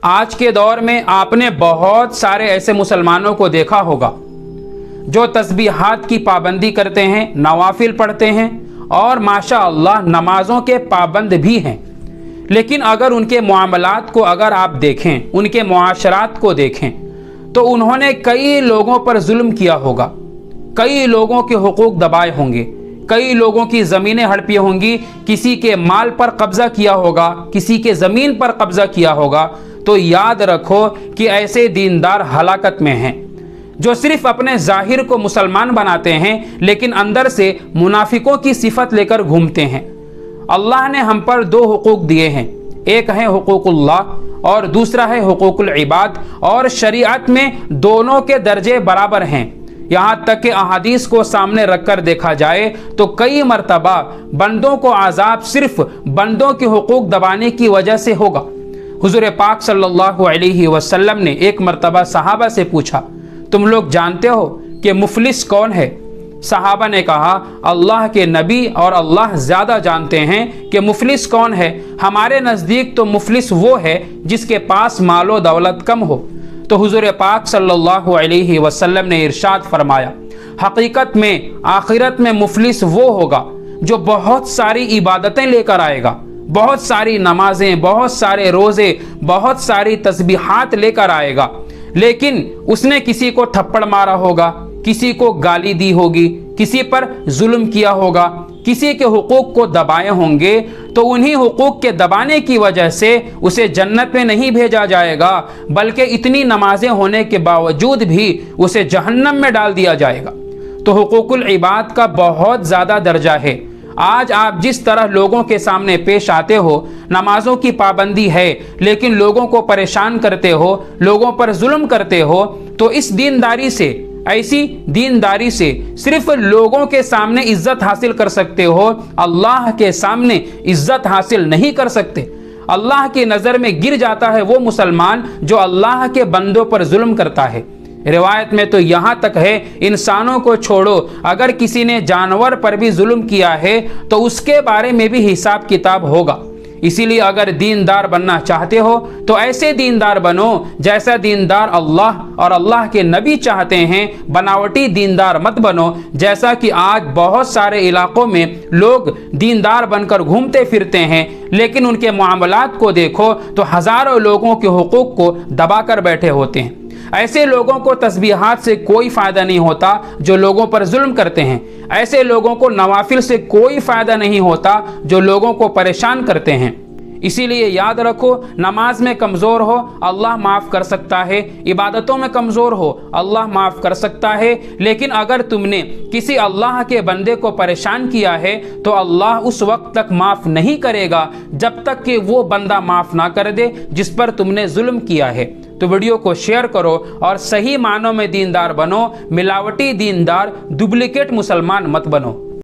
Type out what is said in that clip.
آج کے دور میں آپ نے بہت سارے ایسے مسلمانوں کو دیکھا ہوگا جو تسبیحات کی پابندی کرتے ہیں، نوافل پڑھتے ہیں اور ماشاء اللہ نمازوں کے پابند بھی ہیں، لیکن اگر ان کے معاملات کو اگر آپ دیکھیں، ان کے معاشرات کو دیکھیں تو انہوں نے کئی لوگوں پر ظلم کیا ہوگا، کئی لوگوں کے حقوق دبائے ہوں گے، کئی لوگوں کی زمینیں ہڑپی ہوں گی، کسی کے مال پر قبضہ کیا ہوگا، کسی کے زمین پر قبضہ کیا ہوگا۔ تو یاد رکھو کہ ایسے دیندار ہلاکت میں ہیں جو صرف اپنے ظاہر کو مسلمان بناتے ہیں لیکن اندر سے منافقوں کی صفت لے کر گھومتے ہیں۔ اللہ نے ہم پر دو حقوق دیے ہیں، ایک ہے حقوق اللہ اور دوسرا ہے حقوق العباد، اور شریعت میں دونوں کے درجے برابر ہیں۔ یہاں تک کہ احادیث کو سامنے رکھ کر دیکھا جائے تو کئی مرتبہ بندوں کو عذاب صرف بندوں کے حقوق دبانے کی وجہ سے ہوگا۔ حضور پاک صلی اللہ علیہ وسلم نے ایک مرتبہ صحابہ سے پوچھا، تم لوگ جانتے ہو کہ مفلس کون ہے؟ صحابہ نے کہا، اللہ کے نبی اور اللہ زیادہ جانتے ہیں کہ مفلس کون ہے، ہمارے نزدیک تو مفلس وہ ہے جس کے پاس مال و دولت کم ہو۔ تو حضور پاک صلی اللہ علیہ وسلم نے ارشاد فرمایا، حقیقت میں آخرت میں مفلس وہ ہوگا جو بہت ساری عبادتیں لے کر آئے گا، بہت ساری نمازیں، بہت سارے روزے، بہت ساری تسبیحات لے کر آئے گا، لیکن اس نے کسی کو تھپڑ مارا ہوگا، کسی کو گالی دی ہوگی، کسی پر ظلم کیا ہوگا، کسی کے حقوق کو دبائے ہوں گے، تو انہی حقوق کے دبانے کی وجہ سے اسے جنت میں نہیں بھیجا جائے گا، بلکہ اتنی نمازیں ہونے کے باوجود بھی اسے جہنم میں ڈال دیا جائے گا۔ تو حقوق العباد کا بہت زیادہ درجہ ہے۔ آج آپ جس طرح لوگوں کے سامنے پیش آتے ہو، نمازوں کی پابندی ہے لیکن لوگوں کو پریشان کرتے ہو، لوگوں پر ظلم کرتے ہو، تو اس دینداری سے، ایسی دینداری سے صرف لوگوں کے سامنے عزت حاصل کر سکتے ہو، اللہ کے سامنے عزت حاصل نہیں کر سکتے۔ اللہ کی نظر میں گر جاتا ہے وہ مسلمان جو اللہ کے بندوں پر ظلم کرتا ہے۔ روایت میں تو یہاں تک ہے، انسانوں کو چھوڑو، اگر کسی نے جانور پر بھی ظلم کیا ہے تو اس کے بارے میں بھی حساب کتاب ہوگا۔ اسی لیے اگر دیندار بننا چاہتے ہو تو ایسے دیندار بنو جیسا دیندار اللہ اور اللہ کے نبی چاہتے ہیں، بناوٹی دیندار مت بنو، جیسا کہ آج بہت سارے علاقوں میں لوگ دیندار بن کر گھومتے پھرتے ہیں، لیکن ان کے معاملات کو دیکھو تو ہزاروں لوگوں کے حقوق کو دبا کر بیٹھے ہوتے ہیں۔ ایسے لوگوں کو تسبیحات سے کوئی فائدہ نہیں ہوتا جو لوگوں پر ظلم کرتے ہیں، ایسے لوگوں کو نوافل سے کوئی فائدہ نہیں ہوتا جو لوگوں کو پریشان کرتے ہیں۔ اسی لیے یاد رکھو، نماز میں کمزور ہو اللہ معاف کر سکتا ہے، عبادتوں میں کمزور ہو اللہ معاف کر سکتا ہے، لیکن اگر تم نے کسی اللہ کے بندے کو پریشان کیا ہے تو اللہ اس وقت تک معاف نہیں کرے گا جب تک کہ وہ بندہ معاف نہ کر دے جس پر تم نے ظلم کیا ہے۔ تو ویڈیو کو شیئر کرو اور صحیح معنوں میں دیندار بنو، ملاوٹی دیندار، ڈپلیکیٹ مسلمان مت بنو۔